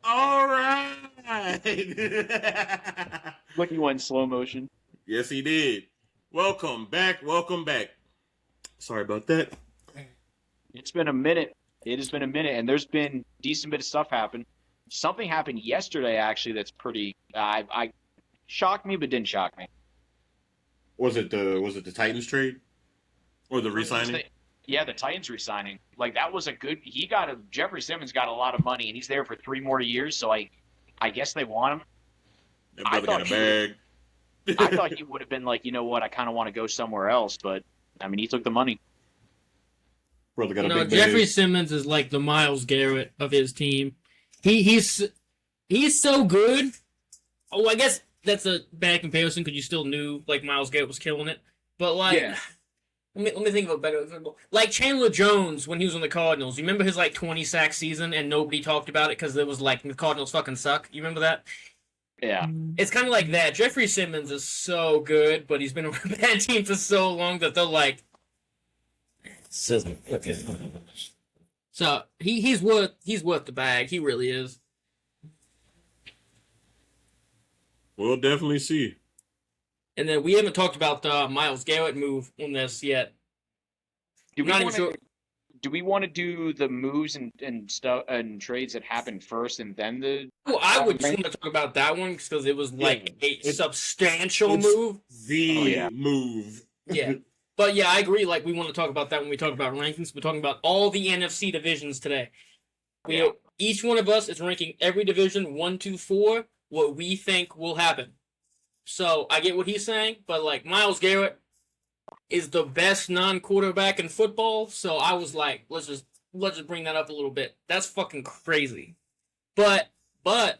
All right. Look, he went in slow motion. Yes, he did. Welcome back. Welcome back. Sorry about that. It's been a minute. It has been a minute, and there's been decent bit of stuff happen. Something happened yesterday, actually, that's pretty. I shocked me, but didn't shock me. Was it the Titans trade or the re-signing? Yeah, the Titans resigning. Like that was a good. Jeffrey Simmons got a lot of money, and he's there for 3 more years. So I guess they want him. That brother got a bag. I thought he would have been like, you know what, I kind of want to go somewhere else, but I mean, he took the money. Brother got a big Jeffrey bag. Simmons is like the Myles Garrett of his team. He's so good. Oh, I guess that's a bad comparison because you still knew like Myles Garrett was killing it, but like. Yeah. Let me think of a better example. Like Chandler Jones when he was on the Cardinals. You remember his like 20-sack season and nobody talked about it because it was like the Cardinals fucking suck. You remember that? Yeah. It's kind of like that. Jeffrey Simmons is so good, but he's been on a bad team for so long that they're like. Okay. So he's worth the bag. He really is. We'll definitely see. And then we haven't talked about the Myles Garrett move on this yet. Do we want to do the moves and stuff and trades that happened first and then the? Well, I would just want to talk about that one because it was like a substantial move. The move. Yeah. But yeah, I agree. Like we want to talk about that when we talk about rankings. We're talking about all the NFC divisions today. Each one of us is ranking every division 1, 2, 4. What we think will happen. So I get what he's saying, but like Myles Garrett is the best non-quarterback in football. So I was like, let's just bring that up a little bit. That's fucking crazy. But the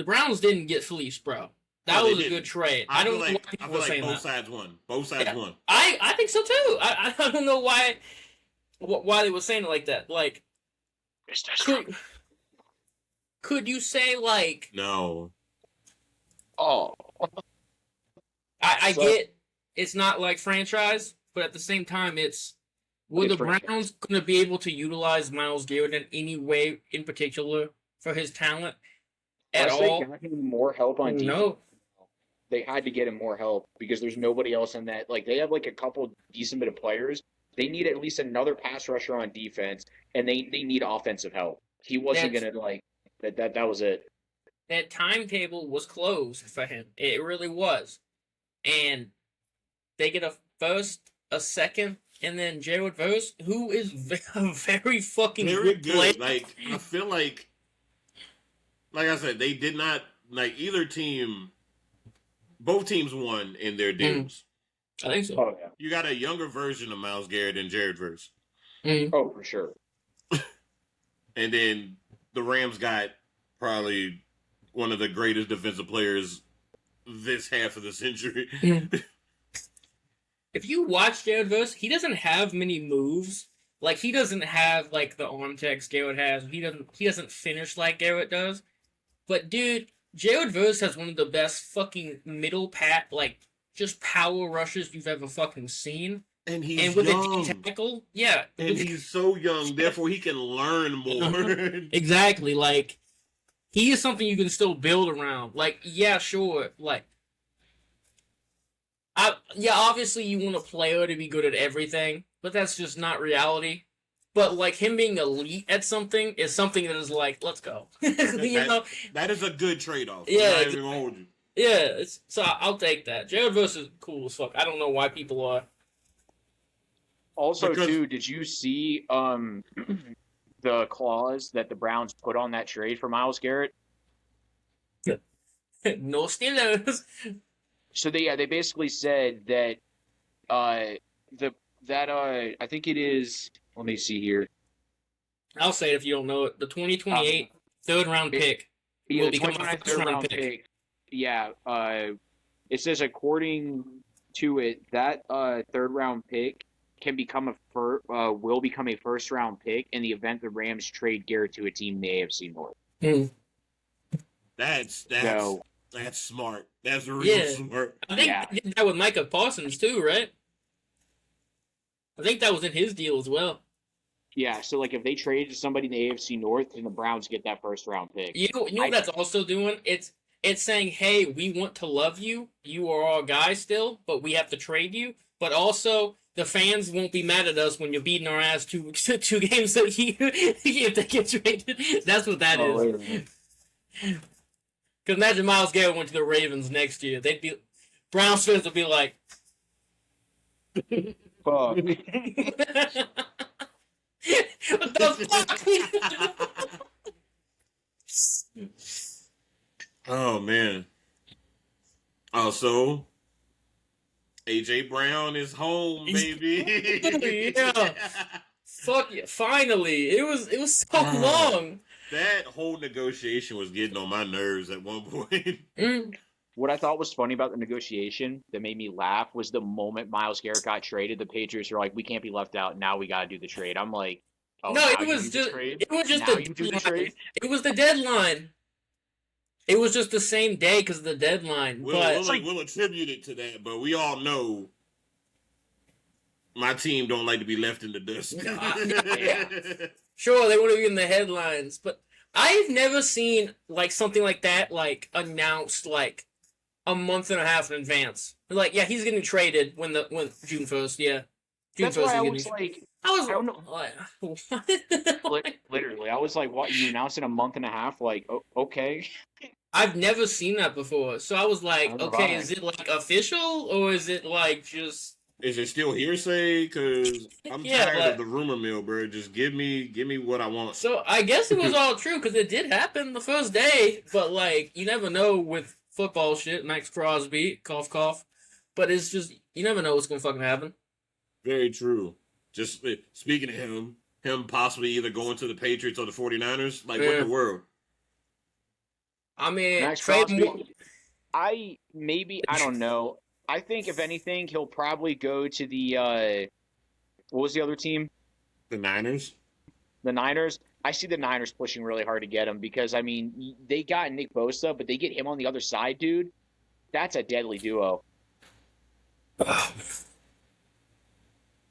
Browns didn't get fleeced, bro. That was a good trade. I don't know why people were saying that. Both sides won. Both sides won. I think so too. I don't know why they were saying it like that. Like, could you say like no? Oh, I get it's not like franchise, but at the same time, were the Browns going to be able to utilize Myles Garrett in any way in particular for his talent at all? They got him more help on defense. No. They had to get him more help because there's nobody else in that. Like they have like a couple decent bit of players. They need at least another pass rusher on defense, and they need offensive help. He wasn't going to like that. That was it. That timetable was closed for him. It really was. And they get a first, a second, and then Jared Verse, who is a very fucking good player. Like, I feel like I said, they did not, like, either team, both teams won in their deals. I think so. Oh, yeah. You got a younger version of Myles Garrett than Jared Verse. Oh, for sure. And then the Rams got probably one of the greatest defensive players this half of the century. If you watch Jared Verse, he doesn't have many moves. Like he doesn't have like the arm tags Garrett has. He doesn't finish like Garrett does. But dude, Jared Verse has one of the best fucking middle like just power rushes you've ever fucking seen. And he's with young. a tackle, yeah. And he's so young, therefore he can learn more. Exactly, like he is something you can still build around. Like, yeah, sure, like obviously you want a player to be good at everything, but that's just not reality. But like him being elite at something is something that is like, let's go. Know? That is a good trade-off. Yeah, I'm not even gonna hold you. Yeah, so I'll take that. Jared Verse is cool as fuck. I don't know why people are. Also, too, did you see the clause that the Browns put on that trade for Myles Garrett? No Steelers. So they basically said that I think it is. Let me see here. I'll say it if you don't know it. The 2028 third-round pick will become a first-round pick. Yeah. It says according to it that third-round pick will become a first-round pick in the event the Rams trade Garrett to a team in the AFC North. That's smart. That's real smart. I think they did that with Micah Parsons too, right? I think that was in his deal as well. Yeah, so like if they traded somebody in the AFC North, then the Browns get that first round pick. You know what that's also doing? It's saying, hey, we want to love you. You are our guy still, but we have to trade you. But also, the fans won't be mad at us when you're beating our ass two games a year if they get traded. That's what that is. Because imagine Myles Garrett went to the Ravens next year. Browns fans would be like, Fuck. what the fuck? Oh man. Also, AJ Brown is home, baby. Yeah. Fuck yeah. Finally. It was so long. That whole negotiation was getting on my nerves at one point. What I thought was funny about the negotiation that made me laugh was the moment Myles Garrett got traded, the Patriots were like, "We can't be left out. Now we got to do the trade." I'm like, "Oh, no, now it was just now you do the trade." It was the deadline. It was just the same day because of the deadline. We'll attribute it to that, but we all know my team don't like to be left in the dust. Yeah. Sure, they would have been in the headlines, but I've never seen like something like that like announced like a month and a half in advance. Like, yeah, he's getting traded when June 1st. Yeah, June That's 1st. why I was like, I don't know. What? Literally, I was like, "What? You announced in a month and a half?" Like, okay. I've never seen that before, so I was like, okay, is it like official or is it like just? Is it still hearsay? Because I'm tired of the rumor mill, bro. Just give me what I want. So I guess it was all true because it did happen the first day, but like you never know with football shit. Max Crosby, cough cough, but it's just you never know what's gonna fucking happen. Very true. Just speaking of him possibly either going to the Patriots or the 49ers, like what in the world? I mean, Max Crosby, I don't know. I think if anything, he'll probably go to the what was the other team? The Niners. The Niners. I see the Niners pushing really hard to get him because I mean they got Nick Bosa, but they get him on the other side, dude. That's a deadly duo.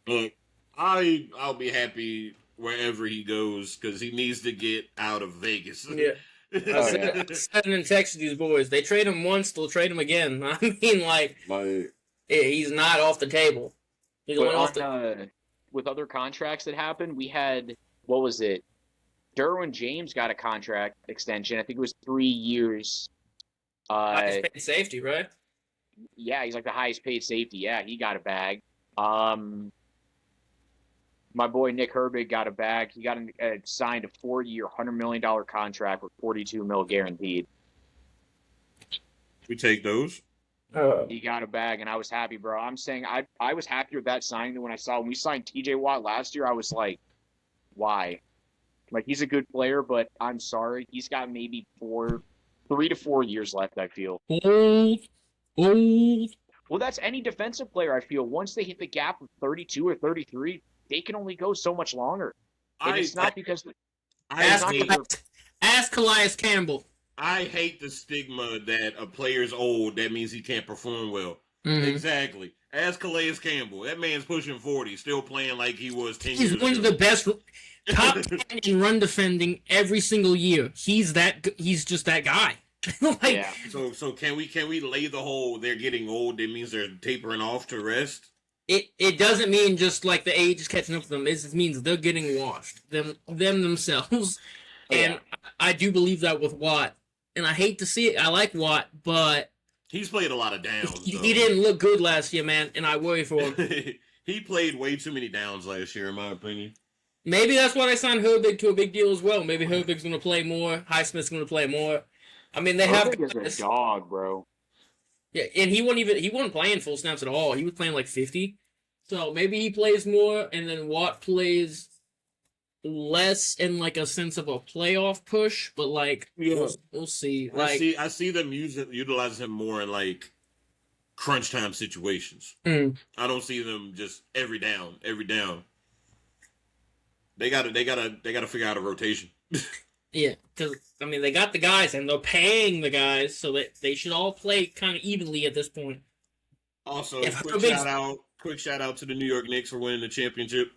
Look, I'll be happy wherever he goes because he needs to get out of Vegas. Yeah. I said and texted these boys. They trade him once, they'll trade him again. I mean, like he's not off the table. He's only off with other contracts that happened, we had what was it? Derwin James got a contract extension. I think it was 3 years. Highest paid safety, right? Yeah, he's like the highest paid safety. Yeah, he got a bag. My boy Nick Herbig got a bag. He got signed a 4-year, $100 million contract with $42 million guaranteed. We take those. He got a bag, and I was happy, bro. I'm saying I was happier with that signing than when I saw when we signed T.J. Watt last year. I was like, why? Like, he's a good player, but I'm sorry. He's got maybe 3 to 4 years left, I feel. Old. Well, that's any defensive player, I feel. Once they hit the gap of 32 or 33, they can only go so much longer. And it's not because... Ask Calais Campbell. I hate the stigma that a player's old, that means he can't perform well. Mm-hmm. Exactly. Ask Calais Campbell. That man's pushing 40, still playing like he was 10 years ago. He's one of the best top 10 in run defending every single year. He's just that guy. Yeah. So can we lay the whole they're getting old, that means they're tapering off to rest? It doesn't mean just like the age is catching up to them. It just means they're getting washed. Them themselves. And I do believe that with Watt. And I hate to see it. I like Watt, but he's played a lot of downs. He didn't look good last year, man, and I worry for him. He played way too many downs last year, in my opinion. Maybe that's why they signed Herbig to a big deal as well. Maybe Herbig's going to play more. Highsmith's going to play more. I mean, they Herbig is a dog, bro. Yeah, and he wasn't playing full snaps at all. He was playing like 50. So maybe he plays more, and then Watt plays less in like a sense of a playoff push. But like, we'll see. Like, I see them utilizing him more in like crunch time situations. Mm. I don't see them just every down. They gotta figure out a rotation. Yeah, because I mean they got the guys and they're paying the guys, so that they should all play kind of evenly at this point. Also, quick shout out to the New York Knicks for winning the championship.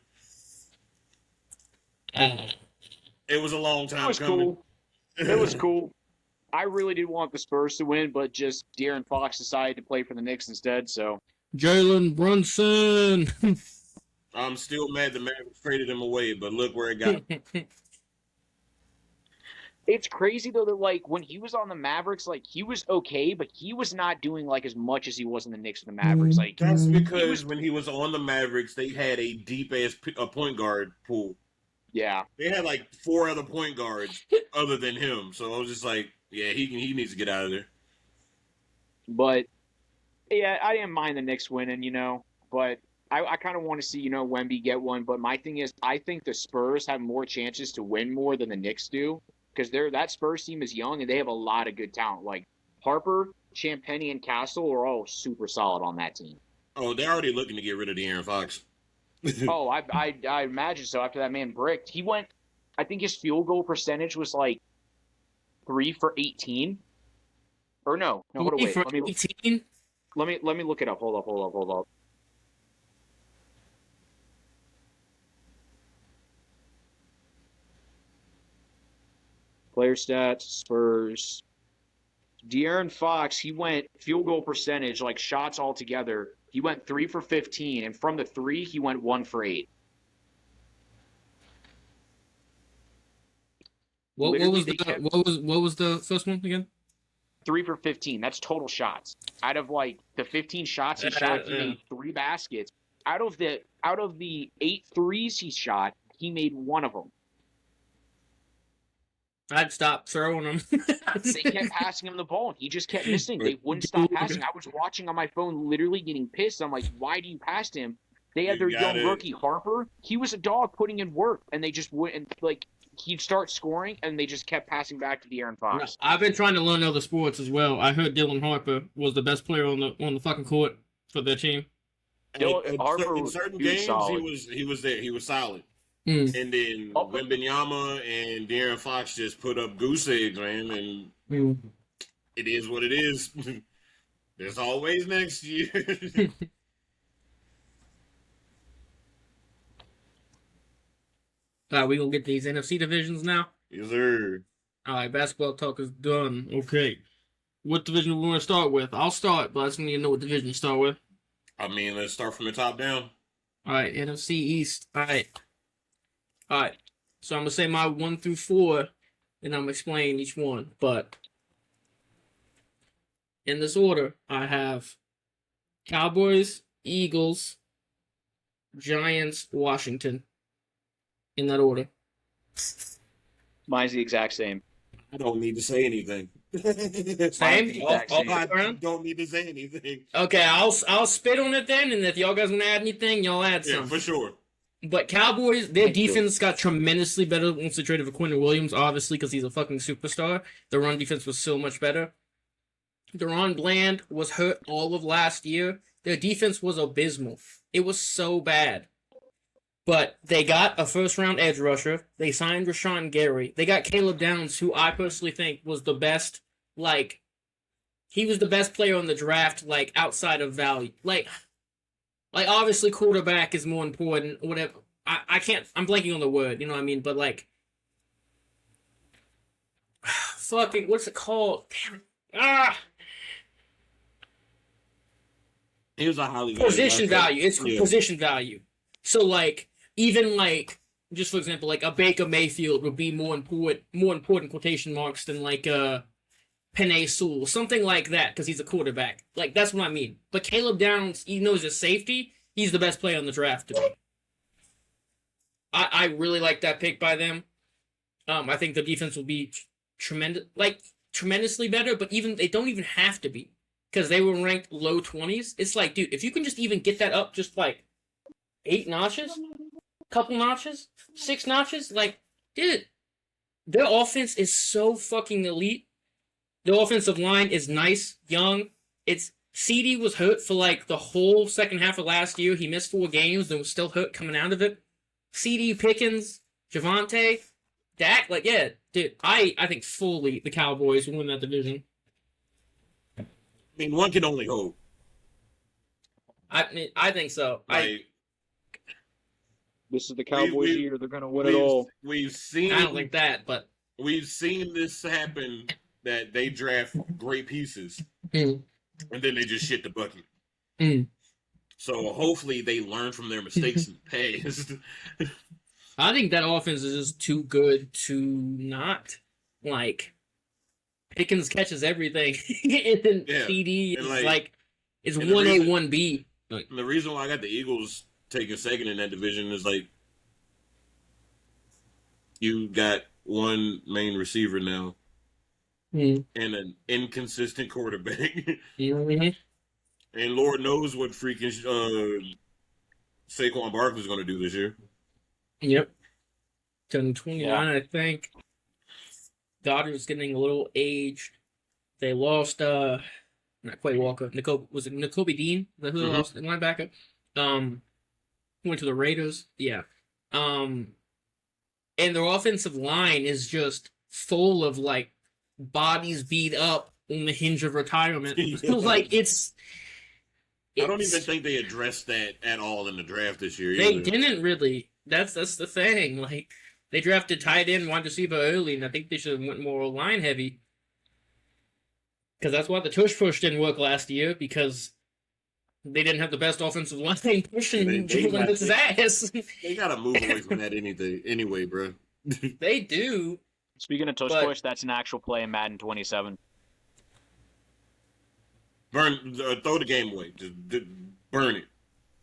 It was a long time It was coming. cool. It was cool. I really did want the Spurs to win, but just De'Aaron Fox decided to play for the Knicks instead, so. Jalen Brunson. I'm still mad the Mavericks traded him away, but look where it got. It's crazy though that like when he was on the Mavericks, like he was okay, but he was not doing like as much as he was in the Knicks and the Mavericks. Like That's because when he was on the Mavericks, they had a deep ass point guard pool. yeah, They had like 4 other point guards other than him. So I was just like, yeah, he needs to get out of there. but yeah, I didn't mind the Knicks winning, but I kind of want to see Wemby get one. But my thing is, I think the Spurs have more chances to win more than the Knicks do because that Spurs team is young and they have a lot of good talent. Like Harper, Champagnie, and Castle are all super solid on that team. Oh, they're already looking to get rid of De'Aaron Fox. Oh, I imagine so. After that man bricked, he went. I think his field goal percentage was like 3 for 18. Or no, hold on, wait. 18? Let me look it up. Hold up. Player stats, Spurs. De'Aaron Fox, he went field goal percentage, like shots altogether. He went 3 for 15, and from the 3, he went 1 for 8. What was the first one again? 3 for 15. That's total shots. Out of like the 15 shots he shot, he made 3 baskets. Out of the 8 threes he shot, he made 1 of them. I'd stop throwing them. They kept passing him the ball, and he just kept missing. They wouldn't stop passing. I was watching on my phone, literally getting pissed. I'm like, why do you pass him? They had their young rookie Harper. He was a dog putting in work, and they just wouldn't like. He'd start scoring, and they just kept passing back to De'Aaron Fox. I've been trying to learn other sports as well. I heard Dylan Harper was the best player on the fucking court for their team. In certain games, he was there. He was solid. And then Wembanyama and De'Aaron Fox just put up goose eggs, man. And it is what it is. There's always next year. We gonna get these NFC divisions now? Yes, sir. All right, basketball talk is done. Okay. What division we want to start with? I'll start, but I just need to know what division to start with. I mean, let's start from the top down. All right, NFC East. All right. So I'm gonna say my 1 through 4, and I'm gonna explain each one. But in this order, I have Cowboys, Eagles, Giants, Washington. In that order. Mine's the exact same. I don't need to say anything. Same? I don't need to say anything. Okay, I'll spit on it then, and if y'all guys want to add anything, y'all add some. Yeah, for sure. But Cowboys, their defense got tremendously better once they traded for Quentin Williams, obviously, because he's a fucking superstar. The run defense was so much better. Deron Bland was hurt all of last year. Their defense was abysmal. It was so bad. But they got a first-round edge rusher. They signed Rashawn Gary. They got Caleb Downs, who I personally think was the best, he was the best player on the draft, outside of value. Obviously quarterback is more important, whatever. I can't, I'm blanking on the word, you know what I mean? But, fucking, what's it called? Damn it. He was a highly position value. It's position value. So, even just for example, a Baker Mayfield would be more important quotation marks than Penei Sewell, something like that, because he's a quarterback. That's what I mean. But Caleb Downs, even though he's a safety, he's the best player on the draft to me. I really like that pick by them. I think the defense will be tremendously better, but they don't even have to be, because they were ranked low 20s. It's dude, if you can just even get that up just 8 notches, couple notches, 6 notches, dude, their offense is so fucking elite. The offensive line is nice, young. CD was hurt for the whole second half of last year. He missed 4 games and was still hurt coming out of it. CD, Pickens, Javonte, Dak, dude, I think fully the Cowboys will win that division. I mean, one can only hope. I think so. This is the Cowboys' year. They're going to win it all. We've seen. I don't like that, but we've seen this happen. That they draft great pieces, and then they just shit the bucket. So hopefully they learn from their mistakes in the past. I think that offense is just too good to not like. Pickens catches everything, and then CD is like it's 1A, 1B. The reason why I got the Eagles taking second in that division is like you got one main receiver now and an inconsistent quarterback. And Lord knows what freaking Saquon Barkley's going to do this year. Yep. Turning 29, I think. Goddard's getting a little aged. They lost, not quite Walker. Was it Nakobe Dean? Who they lost? The linebacker. Went to the Raiders. Yeah. And their offensive line is just full of like bodies beat up on the hinge of retirement. Like it's. I don't even think they addressed that at all in the draft this year. They didn't really. That's the thing. Like they drafted tight end, wide receiver early, and I think they should have went more line heavy. Because that's why the tush push didn't work last year, because they didn't have the best offensive line pushing Jalen Hurts' ass. They gotta move away from that anyway, bro. They do. Speaking of tush push, that's an actual play in Madden 27. Throw the game away. Just burn it.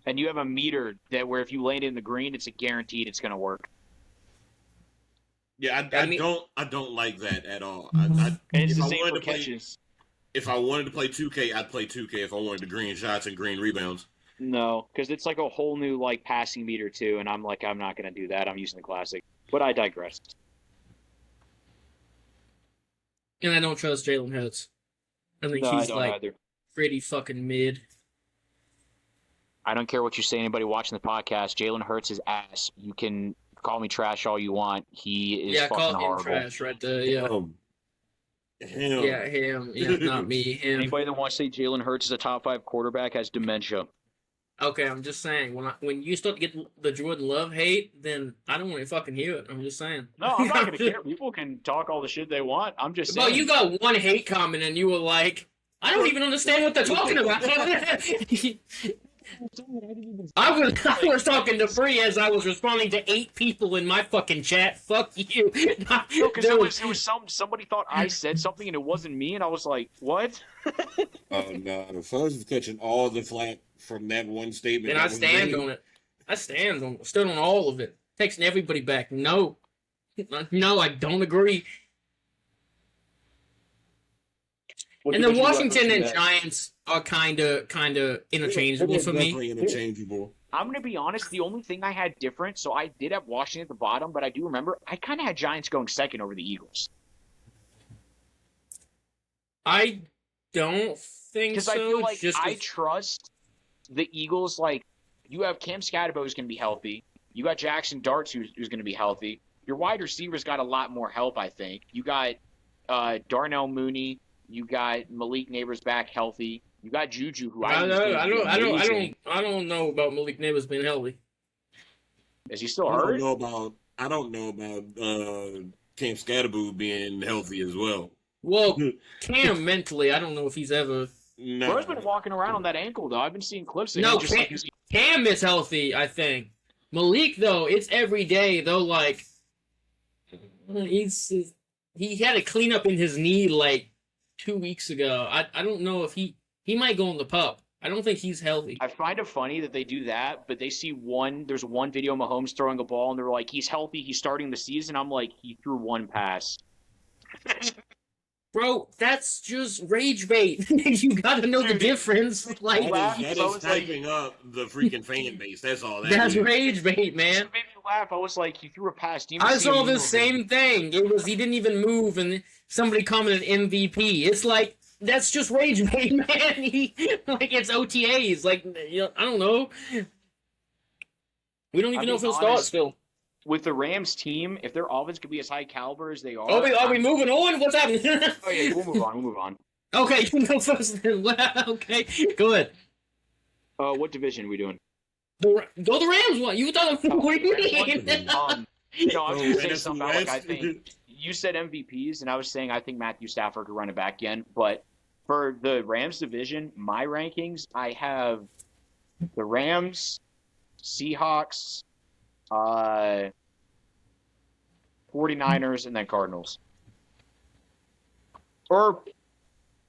And you have a meter that where if you land in the green, it's a guaranteed it's going to work. Yeah, I don't like that at all. It's the same for catches. If I wanted to play 2K, I'd play 2K if I wanted the green shots and green rebounds. No, because it's like a whole new like passing meter too, and I'm not going to do that. I'm using the classic. But I digress. And I don't trust Jalen Hurts. I think he's like pretty fucking mid. I don't care what you say, anybody watching the podcast. Jalen Hurts is ass. You can call me trash all you want. He is fucking horrible. Yeah, call him trash right there, yeah. Him. Yeah, him. Yeah, not me, him. Anybody that wants to say Jalen Hurts is a top 5 quarterback has dementia. Okay, I'm just saying, when you start to get the Jordan Love hate, then I don't want to fucking hear it. I'm just saying. No, I'm not going to care. People can talk all the shit they want. I'm just saying. Well, you got one hate comment and you were like, I don't even understand what they're talking about. I was talking to Bree as I was responding to 8 people in my fucking chat. Fuck you. No, because it was somebody thought I said something and it wasn't me, and I was like, what? Oh no, the Fuzz is catching all the flack from that one statement. And I stand on it. I stood on all of it. Texting everybody back. No, I don't agree. And the Washington and Giants are kind of interchangeable for me. Interchangeable. I'm going to be honest. The only thing I had different, so I did have Washington at the bottom, but I do remember I kind of had Giants going second over the Eagles. I don't think so. Because I feel like I trust the Eagles. Like, you have Cam Scatterbo who's going to be healthy. You got Jackson Darts who's going to be healthy. Your wide receivers got a lot more help, I think. You got Darnell Mooney. You got Malik Neighbors back healthy. You got Juju, who I don't know about Malik Neighbors being healthy. Is he still hurt? I don't know about Cam Scatterbo being healthy as well. Well, Cam mentally, I don't know if he's ever. No. Bro's been walking around on that ankle though. I've been seeing clips of him. No, Cam is healthy. I think Malik though, it's every day though. Like he had a cleanup in his knee like 2 weeks ago. I don't know if he might go on the pup. I don't think he's healthy. I find it funny that they do that, but they see there's one video of Mahomes throwing a ball, and they're like, he's healthy, he's starting the season. I'm like, he threw one pass. Bro, that's just rage bait. You gotta know the difference. Like that is typing up the freaking fan base. That's all. That's rage bait, man. It made me laugh. I was like, he threw a pass. I saw the same thing. It was he didn't even move, and somebody commented MVP. It's like that's just rage bait, man. It's OTAs. Like I don't know. We don't even know if he'll start still. With the Rams team, if their offense could be as high caliber as they are... Are we moving on? What's happening? Oh, yeah, we'll move on. Okay, you can go first then. Okay, go ahead. What division are we doing? Go the Rams one. You thought what do you mean? No, I was going to say something about, like, I think you said MVPs, and I was saying I think Matthew Stafford could run it back again. But for the Rams division, my rankings, I have the Rams, Seahawks, 49ers, and then Cardinals. Or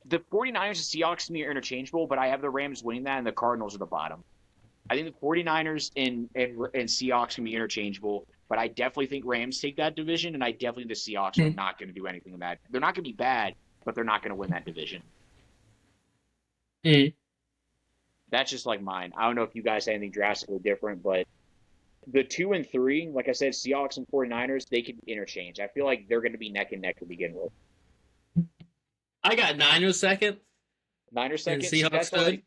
the 49ers and Seahawks to me are interchangeable, but I have the Rams winning that, and the Cardinals are the bottom. I think the 49ers and Seahawks can be interchangeable, but I definitely think Rams take that division, and I definitely think the Seahawks are not going to do anything bad. They're not going to be bad, but they're not going to win that division. That's just like mine. I don't know if you guys have anything drastically different, but the 2 and 3, like I said, Seahawks and 49ers, they could interchange. I feel like they're going to be neck and neck to begin with. I got Niners second. Niners second? Seahawks third.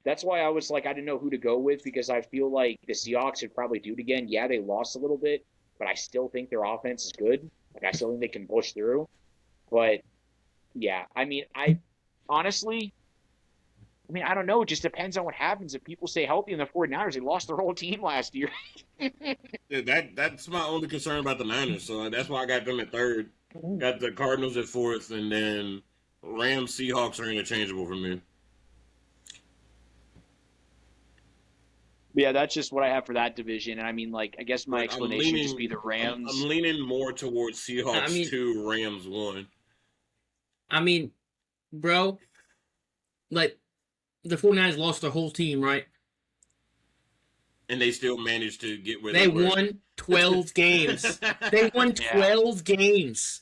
That's why I was like, I didn't know who to go with, because I feel like the Seahawks would probably do it again. Yeah, they lost a little bit, but I still think their offense is good. Like, I still think they can push through. But, yeah, I mean, I don't know. It just depends on what happens. If people stay healthy in the 49ers, they lost their whole team last year. Yeah, that's my only concern about the Niners. So that's why I got them at third. Got the Cardinals at fourth, and then Rams, Seahawks are interchangeable for me. Yeah, that's just what I have for that division. And I mean, like, I guess my explanation would just be the Rams. I'm leaning more towards Seahawks 2, Rams 1. I mean, bro, like, the 49ers lost their whole team, right? And they still managed to get where they won 12 games. They won 12 games.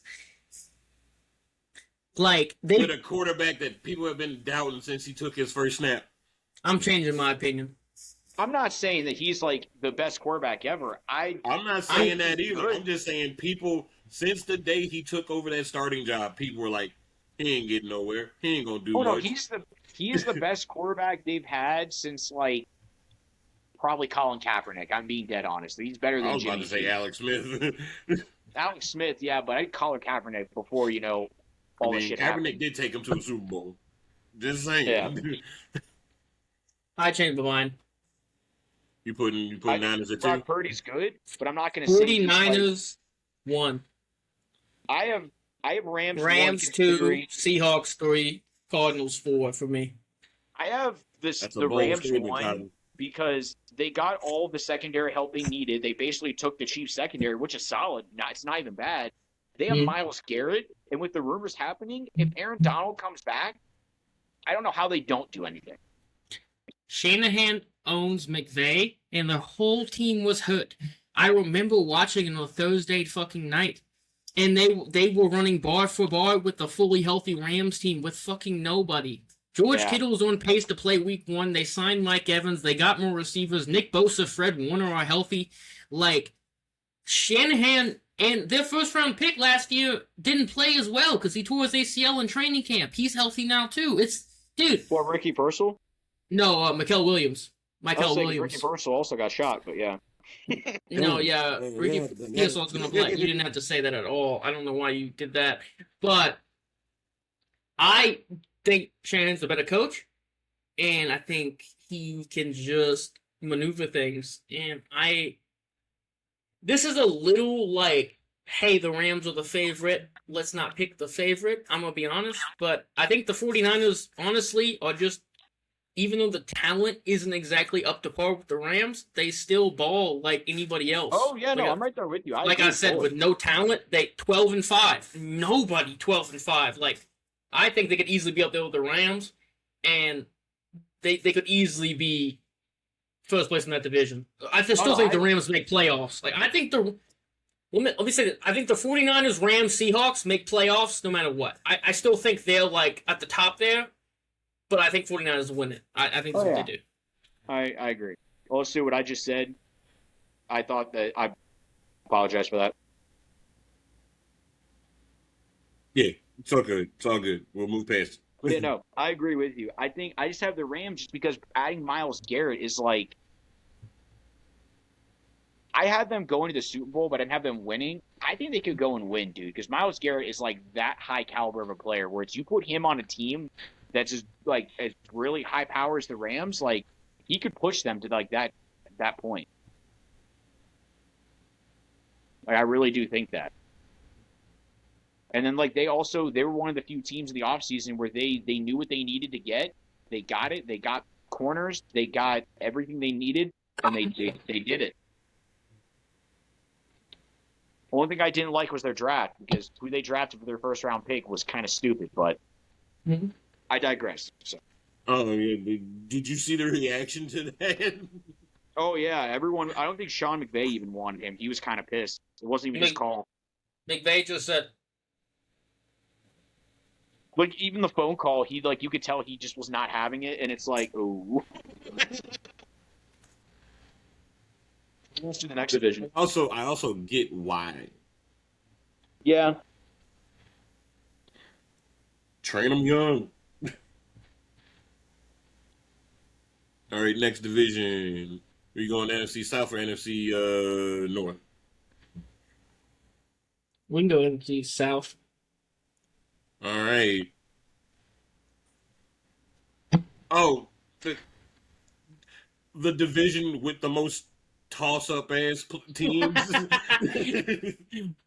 Like, with a quarterback that people have been doubting since he took his first snap. I'm changing my opinion. I'm not saying that he's like the best quarterback ever. I'm not saying that either. I'm just saying people, since the day he took over that starting job, people were like, he ain't getting nowhere. He ain't gonna do much. No, he is the best quarterback they've had since, like, probably Colin Kaepernick. I'm being dead honest. He's better than Jimmy. I was about to say Alex Smith. Alex Smith, yeah, but I'd call Kaepernick before, all the shit happened. Kaepernick did take him to a Super Bowl. Just saying. Yeah. I changed my mind. You put Niners at 2? Brock Purdy's good, but I'm not going to say 49ers 1. I have Rams 2, Seahawks 3, Cardinals 4 for me. I have the Rams 1 because they got all the secondary help they needed. They basically took the Chiefs secondary, which is solid. It's not even bad. They have Myles Garrett, and with the rumors happening, if Aaron Donald comes back, I don't know how they don't do anything. Shanahan owns McVay, and the whole team was hurt. I remember watching it on a Thursday fucking night, and they were running bar for bar with the fully healthy Rams team with fucking nobody. George Kittle was on pace to play week 1. They signed Mike Evans. They got more receivers. Nick Bosa, Fred Warner are healthy. Like, Shanahan and their first-round pick last year didn't play as well because he tore his ACL in training camp. He's healthy now, too. Dude. What, Ricky Purcell? No, Mikael Williams. Ricky Purcell also got shot, but yeah. No, yeah. Ricky Purcell's going to play. You didn't have to say that at all. I don't know why you did that. But I think Shannon's a better coach, and I think he can just maneuver things. And this is a little like, hey, the Rams are the favorite. Let's not pick the favorite. I'm going to be honest. But I think the 49ers, honestly, are just, even though the talent isn't exactly up to par with the Rams, they still ball like anybody else. Oh, yeah, I'm right there with you. I said, with no talent, they 12-5. Nobody 12-5. Like, I think they could easily be up there with the Rams, and they could easily be first place in that division. I still think the Rams make playoffs. Like, I think let me say that. I think the 49ers, Rams, Seahawks make playoffs no matter what. I still think they're, like, at the top there, but I think 49ers win it. I think that's what they do. I agree. Well, let's do what I just said. I thought that I apologize for that. Yeah, it's all good. It's all good. We'll move past it. Yeah, no, I agree with you. I think I just have the Rams just because adding Myles Garrett is like, I had them going to the Super Bowl, but I didn't have them winning. I think they could go and win, dude, because Myles Garrett is like that high caliber of a player where it's you put him on a team that's just like as really high power as the Rams, like he could push them to like that that point. Like, I really do think that. And then, like, they were one of the few teams in the offseason where they knew what they needed to get. They got it. They got corners. They got everything they needed, and they did it. Only thing I didn't like was their draft, because who they drafted for their first-round pick was kind of stupid, but I digress. So. Oh, yeah. Did you see the reaction to that? Oh, yeah. Everyone, I don't think Sean McVay even wanted him. He was kind of pissed. It wasn't even his call. McVay just said, like, even the phone call, you could tell he just was not having it, and it's like, ooh. Let's do the next division. I also get why. Yeah. Train them young. All right, next division. Are you going NFC South or NFC North? We can go NFC South. All right. Oh, the division with the most toss-up ass teams.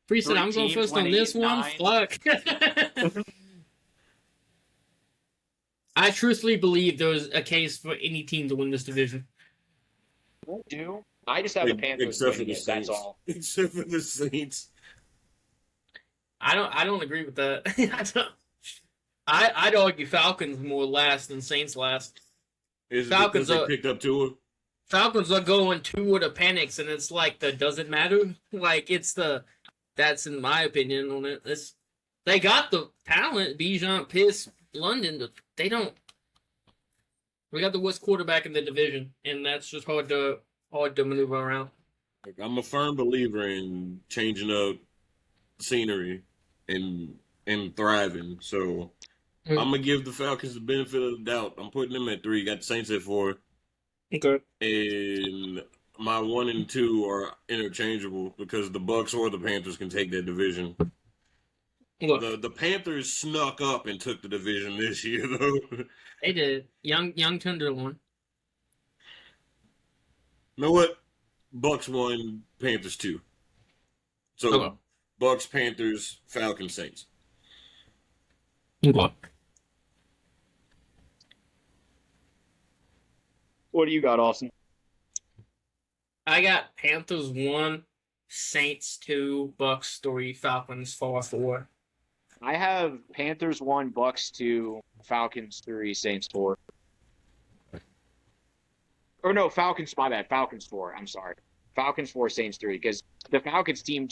Preseason, I'm going first on this one. Fuck. I truthfully believe there's a case for any team to win this division. I do. I just have the Panthers winning it. That's all. Except for the Saints. I don't agree with that. I'd argue Falcons more last than Saints last. Is it because they picked up Tua? Falcons are going Tua to Penix, and it's like does it matter? Like that's in my opinion on it. They got the talent, Bijan, Pitts, London. They don't. We got the worst quarterback in the division, and that's just hard to maneuver around. I'm a firm believer in changing up scenery and thriving. So I'm gonna give the Falcons the benefit of the doubt. I'm putting them at 3. Got the Saints at 4. Okay. And my 1 and 2 are interchangeable because the Bucks or the Panthers can take that division. Look, the Panthers snuck up and took the division this year, though. They did. Young Tenderloin. You know what? Bucks 1, Panthers 2. So Bucks, Panthers, Falcons, Saints. Okay. What do you got, Austin? I got Panthers 1, Saints 2, Bucks 3, Falcons 4. I have Panthers 1, Bucks 2, Falcons 3, Saints 4. Or no, Falcons, my bad. Falcons 4. I'm sorry. Falcons 4, Saints 3. Because the Falcons team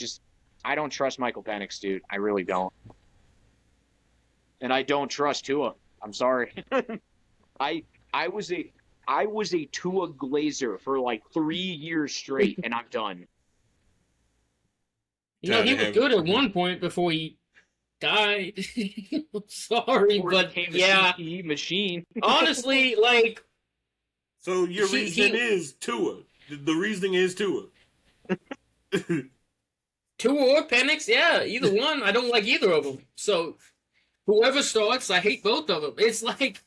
I don't trust Michael Penix, dude. I really don't. And I don't trust Tua. I'm sorry. I was a Tua Glazer for like 3 years straight, and I'm done. He was good at one point before he died. Sorry, but yeah, machine. Honestly, like. So your reason is Tua. The reasoning is Tua. Tua or Penix, yeah, either one. I don't like either of them. So whoever starts, I hate both of them. It's like.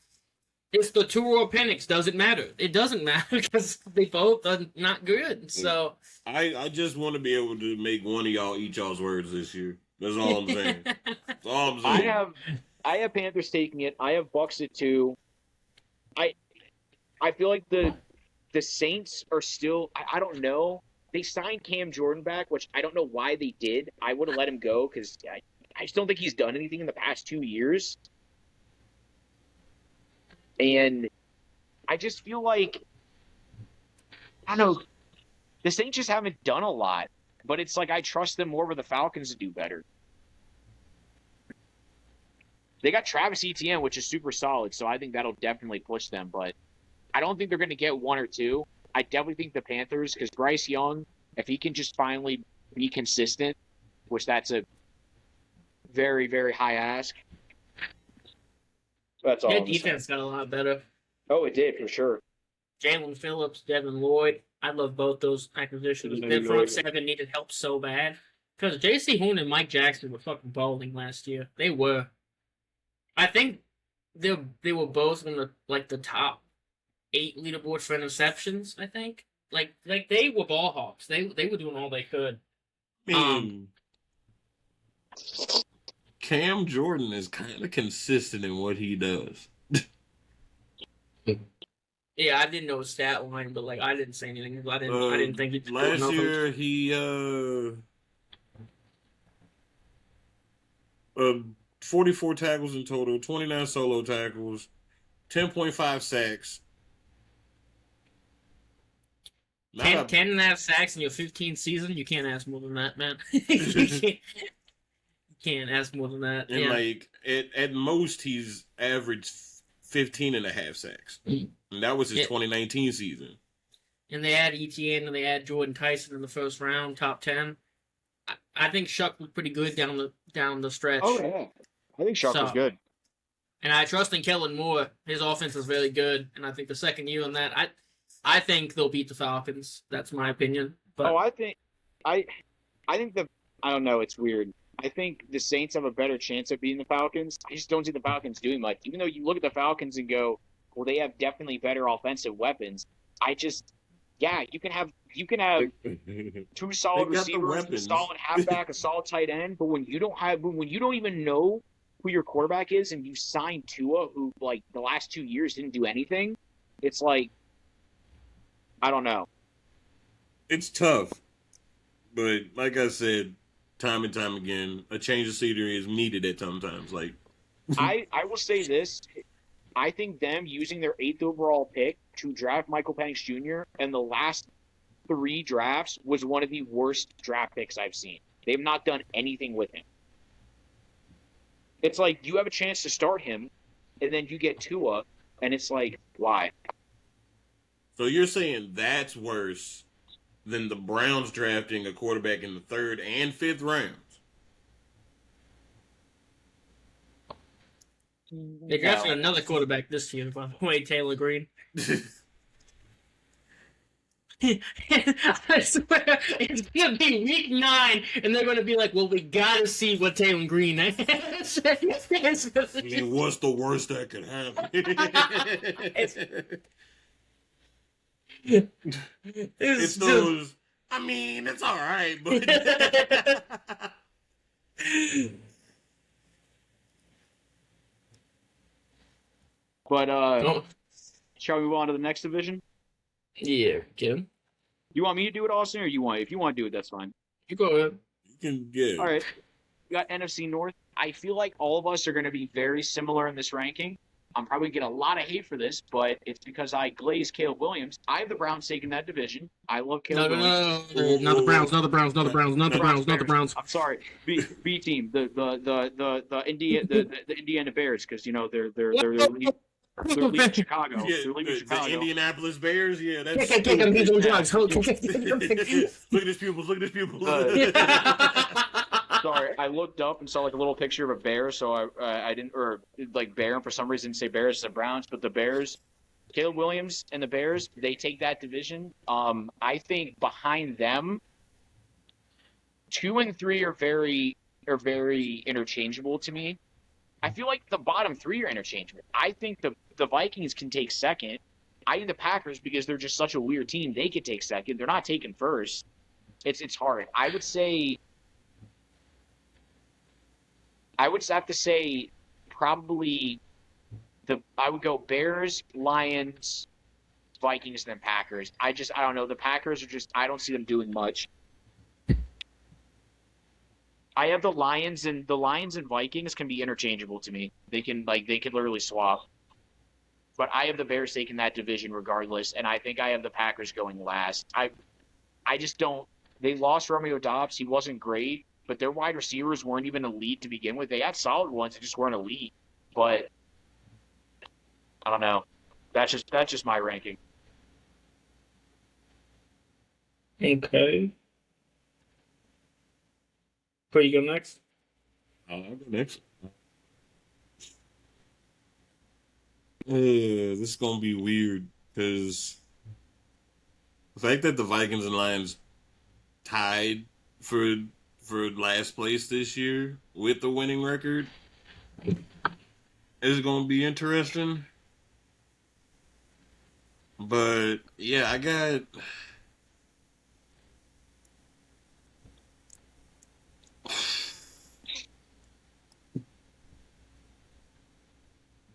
It's the Tua or Penix. Doesn't matter. It doesn't matter because they both are not good. So I just want to be able to make one of y'all eat y'all's words this year. That's all I'm saying. That's all I'm saying. I have Panthers taking it. I have Bucks at 2. I feel like the Saints are still. I don't know. They signed Cam Jordan back, which I don't know why they did. I would have let him go because I just don't think he's done anything in the past 2 years. And I just feel like, I don't know, the Saints just haven't done a lot. But it's like I trust them more with the Falcons to do better. They got Travis Etienne, which is super solid, so I think that'll definitely push them. But I don't think they're going to get 1 or 2. I definitely think the Panthers, because Bryce Young, if he can just finally be consistent, which that's a very, very high ask. That's all. That defense got a lot better. Oh, it did, for sure. Jalen Phillips, Devin Lloyd. I love both those acquisitions. Their front 7 needed help so bad. Because J.C. Horn and Mike Jackson were fucking balling last year. They were. I think they were both in the top 8 leaderboard for interceptions, I think. like they were ball hawks. They were doing all they could. Cam Jordan is kind of consistent in what he does. Yeah, I didn't know his stat line, but like I didn't say anything. I didn't think he last year he 44 tackles in total, 29 solo tackles, 10.5 sacks. 10 and a half sacks in your 15th season? You can't ask more than that, man. You can't ask more than that. And like at most he's averaged 15 and a half sacks. And that was his 2019 season. And they had ETN and they had Jordan Tyson in the first round, top 10. I think Shuck was pretty good down the stretch. Oh yeah, I think Shuck was good. And I trust in Kellen Moore. His offense is really good, and I think the second year on that, I think they'll beat the Falcons. That's my opinion. But I think I don't know. It's weird. I think the Saints have a better chance of beating the Falcons. I just don't see the Falcons doing much. Even though you look at the Falcons and go, well, they have definitely better offensive weapons. You can have two solid receivers, a solid halfback, a solid tight end, but when you don't even know who your quarterback is and you sign Tua, who like the last 2 years didn't do anything, it's like, I don't know. It's tough. But like I said, time and time again, a change of scenery is needed at sometimes. Like I will say this. I think them using their 8th overall pick to draft Michael Penix Jr. in the last 3 drafts was one of the worst draft picks I've seen. They've not done anything with him. It's like you have a chance to start him, and then you get Tua, and it's like, why? So you're saying that's worse than the Browns drafting a quarterback in the 3rd and 5th rounds? They drafted another quarterback this year, by the way, Taylor Green. I swear, it's going to be week 9, and they're going to be like, well, we got to see what Taylor Green has. I mean, what's the worst that could happen? It's those, I mean, it's all right, but... But, shall we move on to the next division? Yeah, Kim. You want me to do it, Austin, or if you want to do it, that's fine. You go ahead. You can get it. All right. We got NFC North. I feel like all of us are going to be very similar in this ranking. I'm probably going to get a lot of hate for this, but it's because I glaze Caleb Williams. I have the Browns taking that division. I love Caleb Williams. No, not the Browns, not the Browns, not the Browns, not the Browns, not the Browns. I'm sorry, B team, the Indiana Bears, because they're leaving Chicago. Yeah, the Indianapolis Bears. Yeah, that's. Look at his pupils. Look at his pupils. Sorry, I looked up and saw like a little picture of a bear, so I didn't, or like bear, and for some reason say Bears and Browns, but the Bears, Caleb Williams and the Bears, they take that division. I think behind them, 2 and 3 are very interchangeable to me. I feel like the bottom 3 are interchangeable. I think the Vikings can take second. I think the Packers, because they're just such a weird team, they could take second. They're not taking first. It's hard. I would have to say probably I would go Bears, Lions, Vikings, and then Packers. I don't know. The Packers are just, I don't see them doing much. I have the Lions and Vikings can be interchangeable to me. They can literally swap. But I have the Bears taking that division regardless, and I think I have the Packers going last. I just don't. They lost Romeo Doubs. He wasn't great, but their wide receivers weren't even elite to begin with. They had solid ones, they just weren't elite. But I don't know. That's just my ranking. Okay. Where you go next? I'll go next. This is gonna be weird because the fact that the Vikings and Lions tied for last place this year with the winning record is gonna be interesting. But yeah, I got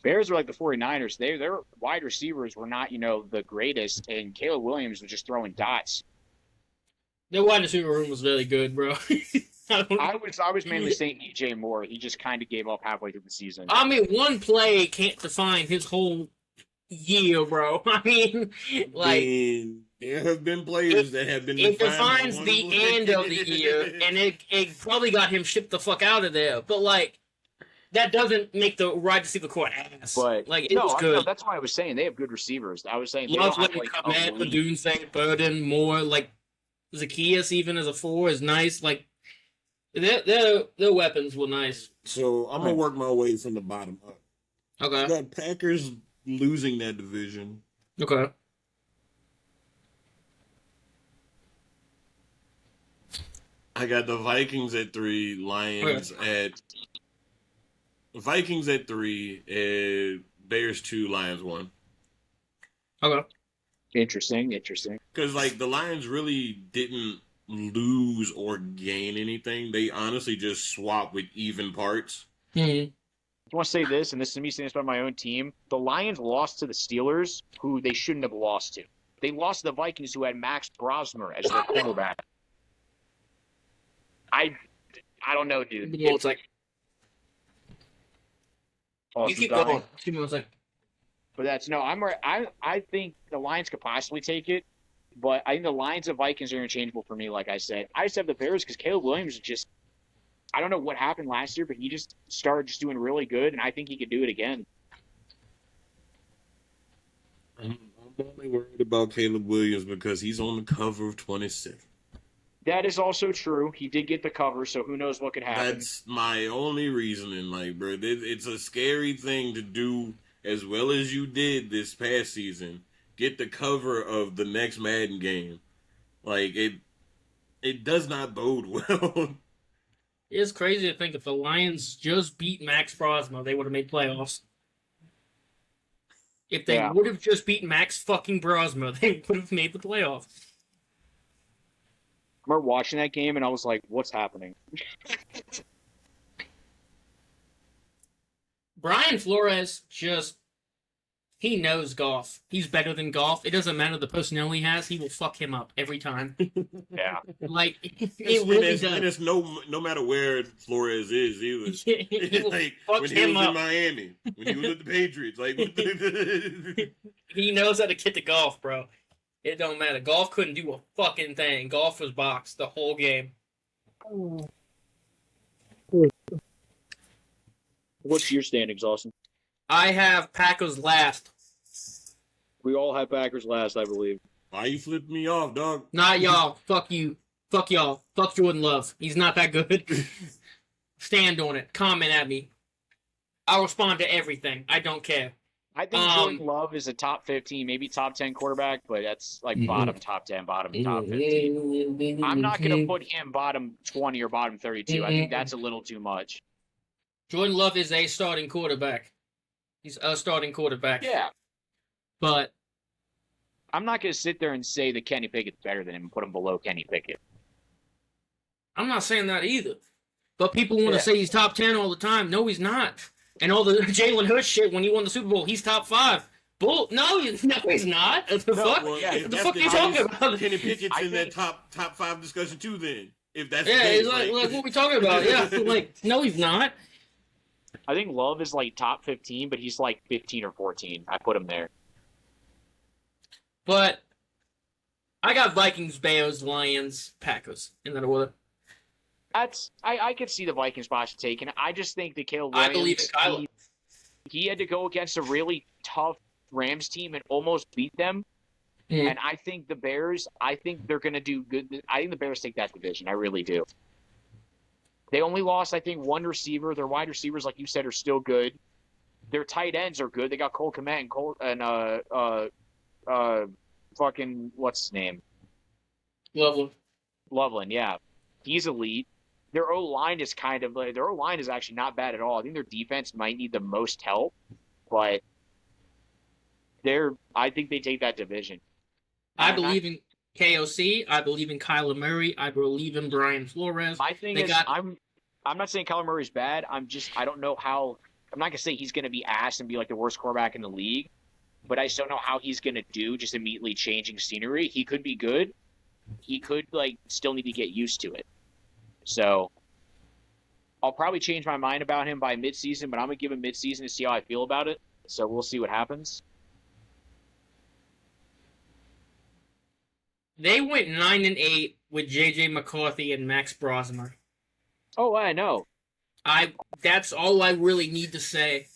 Bears were like the 49ers. Their wide receivers were not, the greatest, and Caleb Williams was just throwing dots. Their wide receiver room was really good, bro. I was mainly saying DJ Moore. He just kind of gave up halfway through the season. I mean, one play can't define his whole year, bro. I mean, there have been players that have been. It defines the end of the year, and it probably got him shipped the fuck out of there. But that doesn't make the wide receiver core ass. But it was good. No, that's why I was saying they have good receivers. I was saying Love when Matt Padoon saying Burden Moore, Zacchaeus even as a 4 is nice. Their weapons were nice. So I'm gonna work my way from the bottom up. Okay. I got Packers losing that division. Okay. I got the Vikings at 3, Lions at Vikings at 3, Bears 2, Lions 1. Okay. Interesting. Because the Lions really didn't lose or gain anything. They honestly just swapped with even parts. Mm-hmm. I want to say this, and this is me saying this about my own team. The Lions lost to the Steelers, who they shouldn't have lost to. They lost to the Vikings, who had Max Brosmer as their quarterback. I don't know, dude. It's like you keep going. Give me 1 second. But I think the Lions could possibly take it, but I think the Lions and Vikings are interchangeable for me. Like I said, I just have the Bears because Caleb Williams is I don't know what happened last year, but he just started just doing really good, and I think he could do it again. I'm only worried about Caleb Williams because he's on the cover of 27. That is also true. He did get the cover, so who knows what could happen. That's my only reasoning, bro. It's a scary thing to do as well as you did this past season. Get the cover of the next Madden game. It does not bode well. It's crazy to think if the Lions just beat Max Brosmer, they would have made playoffs. If they would have just beat Max fucking Brosmer, they would have made the playoffs. I remember watching that game, and I was like, what's happening? Brian Flores he knows golf. He's better than golf. It doesn't matter the personnel he has. He will fuck him up every time. Yeah. It really does. And it's no matter where Flores is, he will fuck when him he was up. in Miami, when he was with the Patriots. He knows how to get to golf, bro. It don't matter. Golf couldn't do a fucking thing. Golf was boxed the whole game. What's your standings, Austin? I have Packers last. We all have Packers last, I believe. Why you flipping me off, dog? Not y'all. Fuck you. Fuck y'all. Fuck Jordan Love. He's not that good. Stand on it. Comment at me. I'll respond to everything. I don't care. I think Jordan Love is a top 15, maybe top 10 quarterback, but that's bottom top 10, bottom top 15. I'm not going to put him bottom 20 or bottom 32. I think that's a little too much. Jordan Love is a starting quarterback. He's a starting quarterback. Yeah. But I'm not going to sit there and say that Kenny Pickett's better than him and put him below Kenny Pickett. I'm not saying that either. But people want to say he's top 10 all the time. No, he's not. And all the Jalen Hurts shit when he won the Super Bowl, he's top 5. Bull? No, he's not. What the fuck? Well, what the fuck are you talking about? Kenny Pickett's in that top 5 discussion too. Then, if that's he's like, what are we talking about? Yeah, no, he's not. I think Love is top 15, but he's 15 or 14. I put him there. But I got Vikings, Bears, Lions, Packers in that order. I could see the Vikings possibly taking it. I just think that Caleb Williams, I believe in Kyler. He had to go against a really tough Rams team and almost beat them. Mm-hmm. And I think the Bears, they're going to do good. I think the Bears take that division. I really do. They only lost, I think, one receiver. Their wide receivers, like you said, are still good. Their tight ends are good. They got Cole Kmet and fucking what's his name? Loveland, yeah. He's elite. Their O-line is actually not bad at all. I think their defense might need the most help, but I think they take that division. I believe in KOC. I believe in Kyler Murray. I believe in Brian Flores. My thing I'm not saying Kyler Murray's bad. I don't know how. I'm not gonna say he's gonna be ass and be like the worst quarterback in the league, but I just don't know how he's gonna do just immediately changing scenery. He could be good. He could still need to get used to it. So I'll probably change my mind about him by midseason, but I'm gonna give him midseason to see how I feel about it. So we'll see what happens. They went 9-8 with J.J. McCarthy and Max Brosmer. Oh, I know. That's all I really need to say.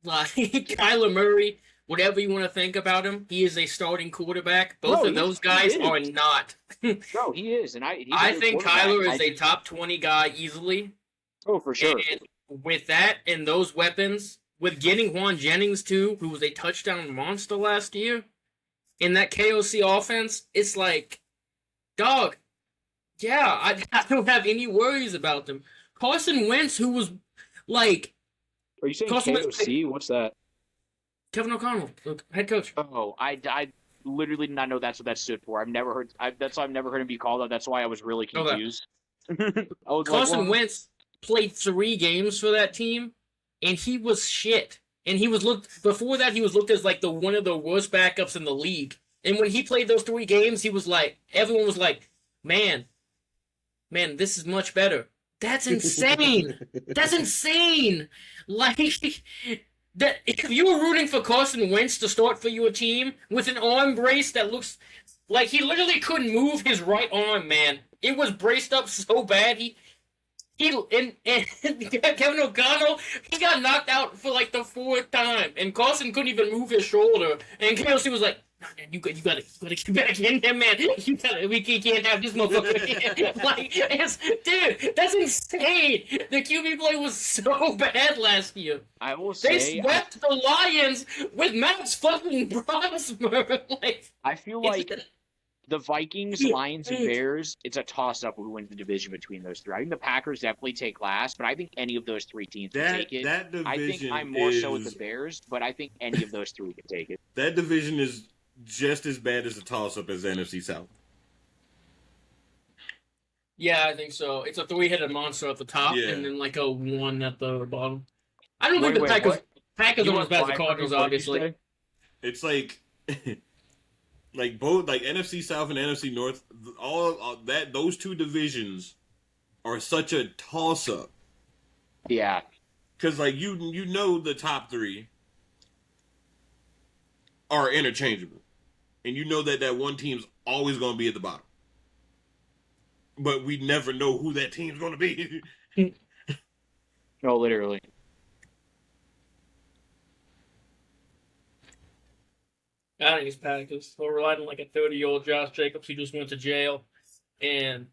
Like Kyler Murray, whatever you want to think about him, he is a starting quarterback. Both of those guys are not. No, he is, and I think Kyler is a top 20 guy easily. Oh, for sure. And with that and those weapons, with getting Juan Jennings too, who was a touchdown monster last year, in that KOC offense, it's like, dog, yeah, I don't have any worries about them. Carson Wentz, who was like... Are you saying KOC? What's that? Kevin O'Connell, head coach. Oh, I literally did not know that's what that stood for. That's why I've never heard him be called out. That's why I was really confused. Okay. Carson Wentz played 3 games for that team, and he was shit. And before that, he was looked as like one of the worst backups in the league. And when he played those 3 games, he was like, everyone was like, man, this is much better. That's insane. That's insane. Like, that if you were rooting for Carson Wentz to start for your team with an arm brace that looks like he literally couldn't move his right arm, man. It was braced up so bad. And Kevin O'Connell, he got knocked out for like the 4th time, and Carson couldn't even move his shoulder. And KLC was like, "You gotta get back in there, man. We can't have this motherfucker." Like, dude, that's insane. The QB play was so bad last year. I will say they swept the Lions with Max fucking Brosmer. I feel like the Vikings, Lions, and Bears, it's a toss-up who wins the division between those 3. I think the Packers definitely take last, but I think any of those 3 teams can take it. I think I'm more so with the Bears, but I think any of those 3 can take it. That division is just as bad as a toss-up as the NFC South. Yeah, I think so. It's a 3-headed monster at the top, and then like a 1 at the bottom. I don't think the Packers are as bad as the Cardinals, obviously. It's like... Like both, like NFC South and NFC North, all that those 2 divisions are such a toss-up. Yeah, because like you know the top 3 are interchangeable, and you know that one team's always going to be at the bottom. But we never know who that team's going to be. No, literally. I think it's Packers. We're relying on like a 30-year-old Josh Jacobs who just went to jail, and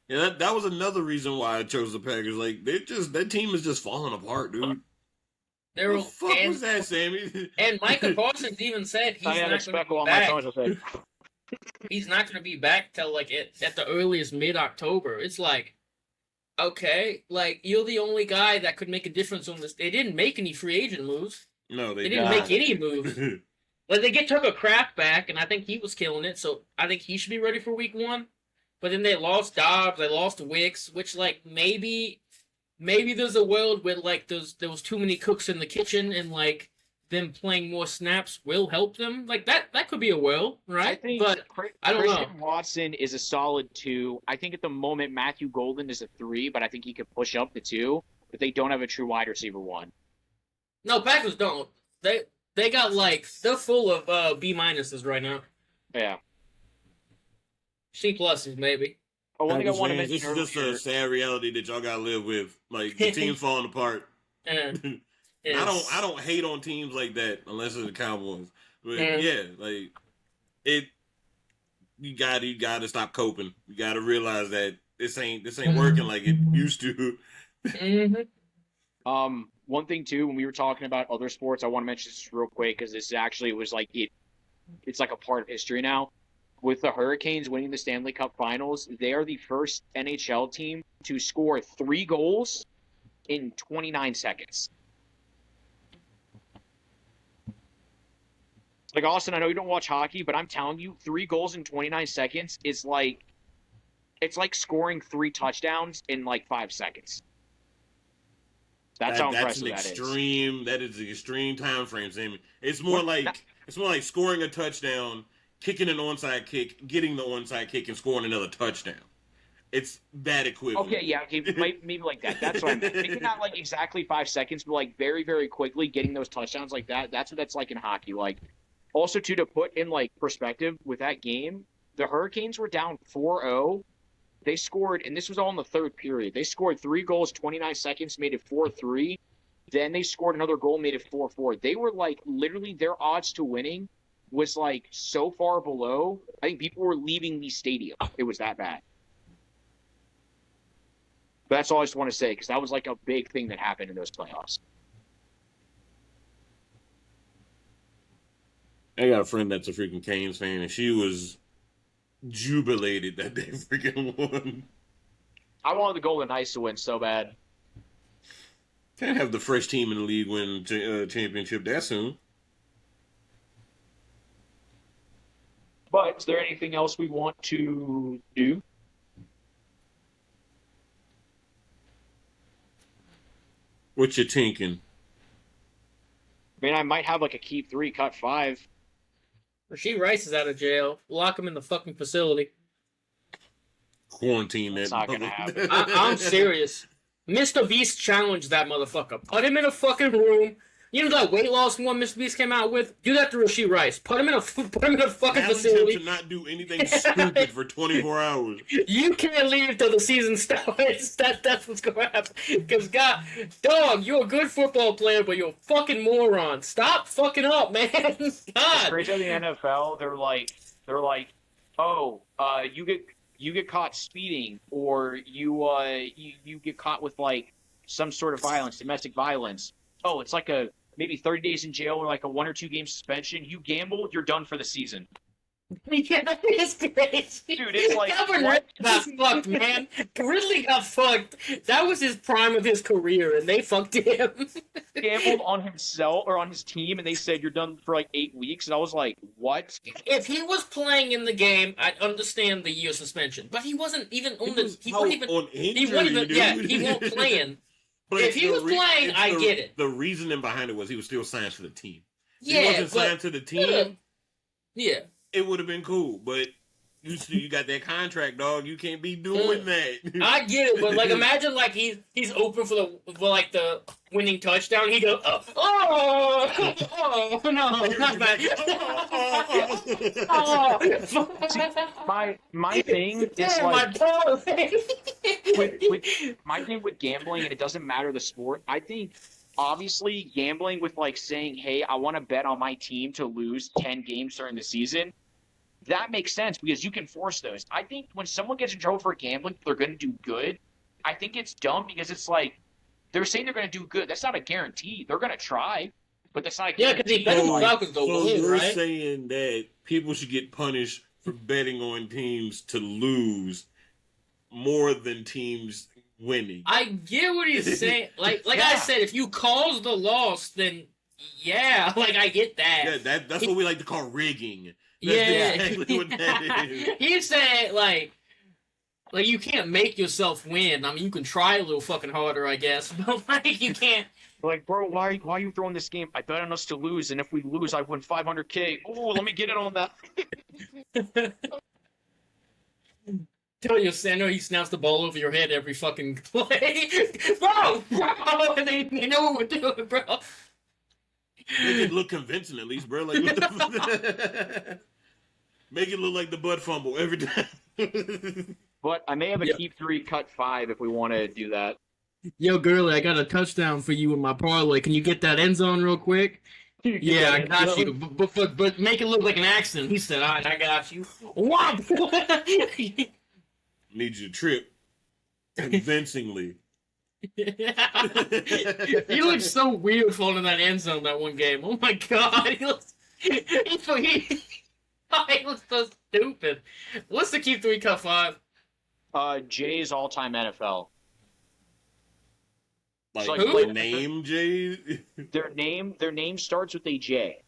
yeah, that was another reason why I chose the Packers. Like that team is just falling apart, dude. What the fuck was that, Sammy? And Micah Parsons even said he's not going to be back. He's not going to be back till like at the earliest mid-October. It's like, okay, like you're the only guy that could make a difference on this. They didn't make any free agent moves. No, they didn't make any moves. Like they took a Kraft back, and I think he was killing it. So I think he should be ready for week 1. But then they lost Dobbs, they lost Wicks, which like maybe there's a world where like there was too many cooks in the kitchen, and like them playing more snaps will help them. Like that could be a world, right? I think, but I don't know. Christian Watson is a solid 2. I think at the moment Matthew Golden is a 3, but I think he could push up to 2. But they don't have a true wide receiver 1. No, Packers don't. They got like they're full of B minuses right now. Yeah. C pluses maybe. Oh, one thing I want to mention. This is just a sad reality that y'all gotta live with. Like the team's falling apart. I don't hate on teams like that unless it's the Cowboys. But yeah, like you gotta stop coping. You gotta realize that this ain't working like it used to. One thing too, when we were talking about other sports, I want to mention this real quick because this actually was like it's like a part of history now. With the Hurricanes winning the Stanley Cup Finals, they are the first NHL team to score 3 goals in 29 seconds. Like, Austin, I know you don't watch hockey, but I'm telling you, 3 goals in 29 seconds is like It's like scoring 3 touchdowns in like 5 seconds. That's how impressive that is. That is the extreme time frame, Sammy. It's more like scoring a touchdown, kicking an onside kick, getting the onside kick, and scoring another touchdown. It's that equivalent. Okay, yeah, maybe like that. That's what I meant. Maybe not like exactly 5 seconds, but like very, very quickly getting those touchdowns like that. That's what that's like in hockey. Like, also to put in like perspective with that game, the Hurricanes were down 4-0. They scored, and this was all in the third period. They scored 3 goals, 29 seconds, made it 4-3. Then they scored another goal, made it 4-4. They were like, literally, their odds to winning was like so far below. I think people were leaving the stadium. It was that bad. But that's all I just want to say, because that was like a big thing that happened in those playoffs. I got a friend that's a freaking Canes fan, and she was jubilated that they freaking won. I wanted the Golden Knights to win so bad. Can't have the fresh team in the league win championship that soon. But is there anything else we want to do? What you thinking? I mean, I might have like a keep 3, cut 5. Rasheed Rice is out of jail. Lock him in the fucking facility. Quarantine that. It's not gonna happen. I'm serious. Mr. Beast challenged that motherfucker. Put him in a fucking room. You know that weight loss one Mr. Beast came out with? Do that to Rasheed Rice. Put him in a fucking facility. Him to not do anything stupid for 24 hours. You can't leave till the season starts. That's what's gonna happen. Because God, dog, you're a good football player, but you're a fucking moron. Stop fucking up, man. God. It's crazy in the NFL. They're like, oh, you get caught speeding, or you get caught with like some sort of violence, domestic violence. Oh, it's like maybe 30 days in jail or like a 1 or 2 game suspension. You gamble, you're done for the season. Yeah, it's crazy. Dude, it's like Ridley got fucked, man. Ridley got fucked. That was his prime of his career, and they fucked him. Gambled on himself or on his team, and they said you're done for like 8 weeks. And I was like, what? If he was playing in the game, I'd understand the year suspension. But he wasn't even on the. He wasn't even. On injury, he wasn't even. dude. Yeah, he wasn't playing. But if he was playing, I get it. The reasoning behind it was he was still signed to the team. Yeah, he wasn't signed to the team. Yeah. It would have been cool, but you got that contract, dog. You can't be doing that. I get it, but like imagine like he's open for the winning touchdown. He goes, oh no, not that. My thing is like my thing with gambling, and it doesn't matter the sport. I think obviously gambling with like saying, hey, I want to bet on my team to lose 10 games during the season. That makes sense because you can force those. I think when someone gets in trouble for gambling, they're going to do good. I think it's dumb because it's like they're saying they're going to do good. That's not a guarantee. They're going to try, but that's not a guarantee. Yeah, because you're saying that people should get punished for betting on teams to lose more than teams winning. I get what he's saying. Like I said, if you cause the loss, then yeah, like I get that. Yeah, that's what we like to call rigging. That's exactly what that is. He's saying like you can't make yourself win. I mean, you can try a little fucking harder, I guess, but like you can't. Like, bro, why are you throwing this game? I bet on us to lose, and if we lose, I win $500K. Oh, let me get it on that. Tell you, Sandro, he snaps the ball over your head every fucking play. Bro, they know what we're doing, bro. Make it look convincing, at least, bro. Like, make it look like the butt fumble every time. But I may have a keep 3, cut 5 if we want to do that. Yo, girly, I got a touchdown for you in my parlay. Can you get that end zone real quick? Yeah, I got you. But make it look like an accident. He said, all right, I got you. What? Need you to trip convincingly. He looked so weird falling in that end zone that one game. Oh my god, he looks so stupid. What's the keep 3, cut 5? Jay's all-time NFL. Like who? The name Jay? Their name starts with a J.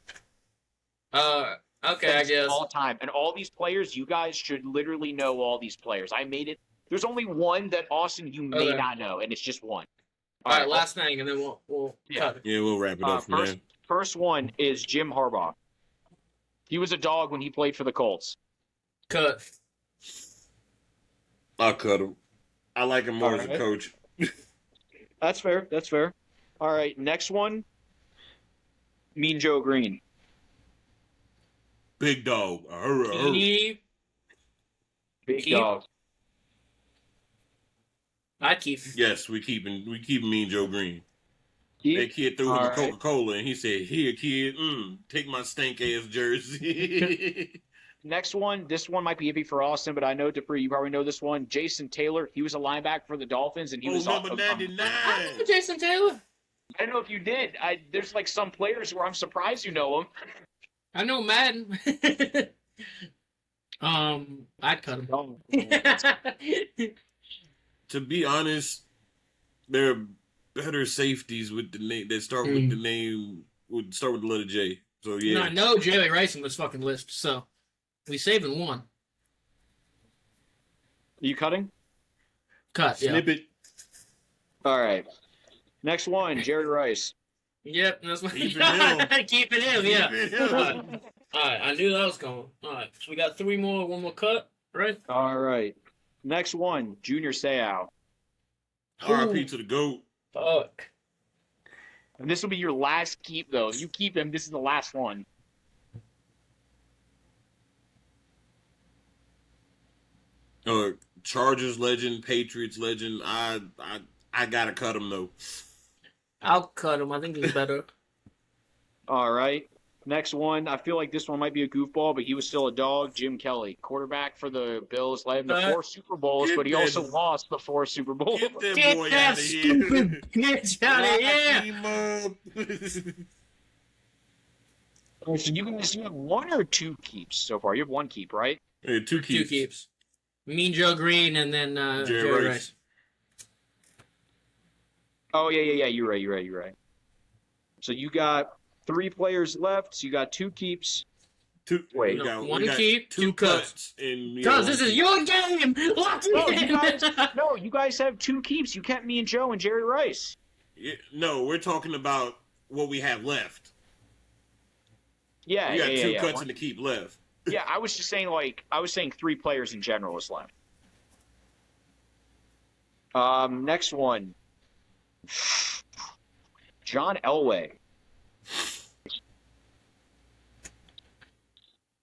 Okay, I guess. All time. And all these players, you guys should literally know all these players. I made it. There's only one that, Austin, you may not know, and it's just one. All right, last thing, and then we'll cut it. Yeah, we'll wrap it up from there. First one is Jim Harbaugh. He was a dog when he played for the Colts. Cut. I'll cut him. I like him more as a coach. That's fair. That's fair. All right, next one. Mean Joe Green. Big dog. Big dog. I'd keep. Yes, we keep Mean Joe Green. That kid threw him a Coca-Cola and he said, "Here, kid, take my stank ass jersey." Next one, this one might be iffy for Austin, but I know Dupree, you probably know this one. Jason Taylor, he was a linebacker for the Dolphins, and he was number 99. I know Jason Taylor. I don't know if you did. There's like some players where I'm surprised you know them. I know Madden. I'd cut him. To be honest, there are better safeties with the name that start with the name would start with the letter J. So yeah. I know Jerry Rice in this fucking list, so we saving one. Are you cutting? Cut. Snip it. All right. Next one, Jerry Rice. Yep, that's what Keeping him. Keeping him, yeah. All right, I knew that was coming. All right, so we got three more, one more cut, right? All right. Next one, Junior Seau. R.I.P. to the GOAT. Fuck. And this will be your last keep, though. You keep him. This is the last one. Chargers legend, Patriots legend. I gotta cut him though. I'll cut him. I think he's better. All right. Next one. I feel like this one might be a goofball, but he was still a dog. Jim Kelly, quarterback for the Bills, led him to 4 Super Bowls, but he also lost the 4 Super Bowls. Get that boy out of here. Get out of here. So you have 1 or 2 keeps so far? You have 1 keep, right? Yeah, 2 keeps. 2 keeps. Mean Joe Green and then Jerry Rice. Oh, yeah. You're right. So you got 3 players left. So you got 2 keeps. 2. Wait, we got, one we got keep, 2 cuts. Because this is your game. You guys have 2 keeps. You kept me and Joe and Jerry Rice. Yeah, no, we're talking about what we have left. Yeah, we got 2 cuts and to keep left. Yeah, I was just saying, 3 players in general is left. Next one. John Elway.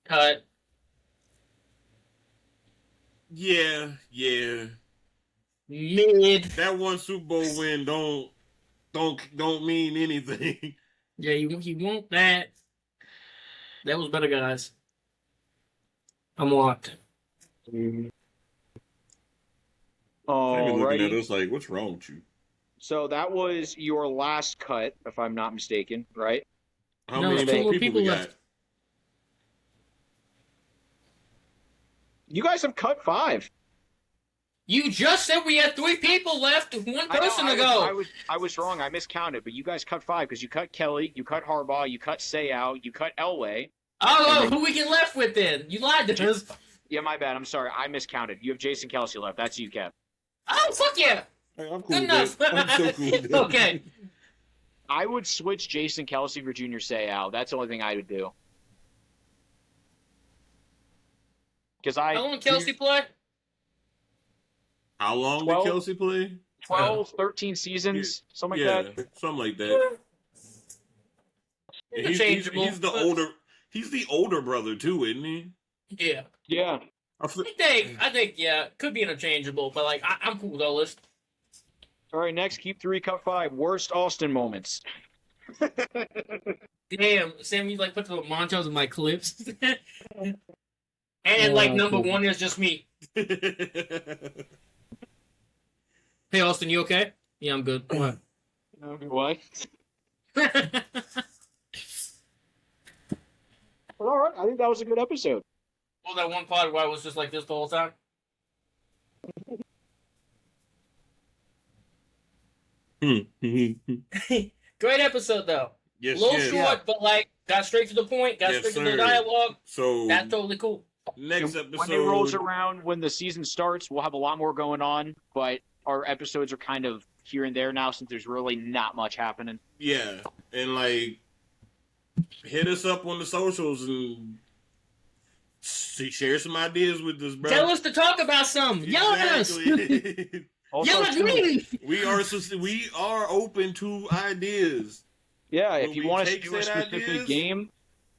Cut. Yeah. Mid. That 1 Super Bowl win don't mean anything. Yeah, you want that. That was better, guys. I'm locked. Oh, looking at us like, what's wrong with you? So that was your last cut, if I'm not mistaken, right? How many more people we got? You guys have cut 5. You just said we had 3 people left, 1 person to go. I was wrong. I miscounted, but you guys cut 5 because you cut Kelly, you cut Harbaugh, you cut Seau, you cut Elway. Oh, who we get left with then? You lied to us. Yeah, my bad. I'm sorry. I miscounted. You have Jason Kelce left. That's you, Kev. Oh, fuck yeah. Hey, I'm cool good enough. I'm so cool with that. Okay. I would switch Jason Kelce for Junior Seau. That's the only thing I would do. How long Kelce play? How long did Kelce play? 12, 13 seasons, something like that. Something like that. Interchangeable. He's the older brother too, isn't he? Yeah. Yeah. I think, yeah, could be interchangeable, but like I'm cool with all this. All right, next, keep 3, cut 5. Worst Austin moments. Damn, Sam, you like put the montage of my clips, and like number 1 is just me. Hey, Austin, you okay? Yeah, I'm good. What? What? Well, all right, I think that was a good episode. Well, that one part where I was just like this the whole time. Great episode, though. Yes, a little short, but like got straight to the point, got straight to the dialogue. So that's totally cool. Next episode, when it rolls around, when the season starts, we'll have a lot more going on, but our episodes are kind of here and there now since there's really not much happening. Yeah, and like, hit us up on the socials and share some ideas with us, bro. Tell us to talk about something. Yell at us. Yell at me. We are open to ideas. Yeah, if you want us to do a specific game,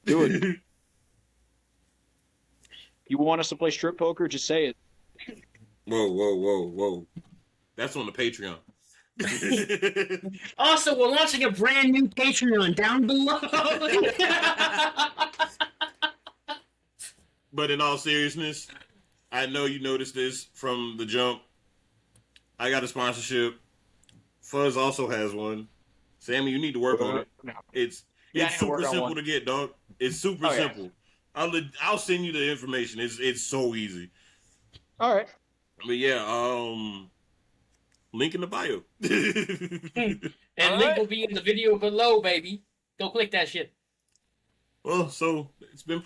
do it. If you want us to play strip poker, just say it. Whoa. That's on the Patreon. Also, we're launching a brand new Patreon down below. But in all seriousness, I know you noticed this from the jump. I got a sponsorship. Fuzz also has one. Sammy, you need to work on it. No. It's super simple to get, dog. It's super simple. Yeah. I'll send you the information. It's so easy. All right. But yeah, link in the bio. And link will be in the video below, baby. Go click that shit. Well, so it's been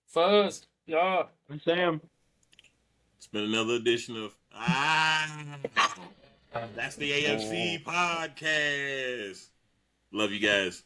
Fuzz. Yeah. I'm Sam. It's been another edition of that's the AFC podcast. Love you guys.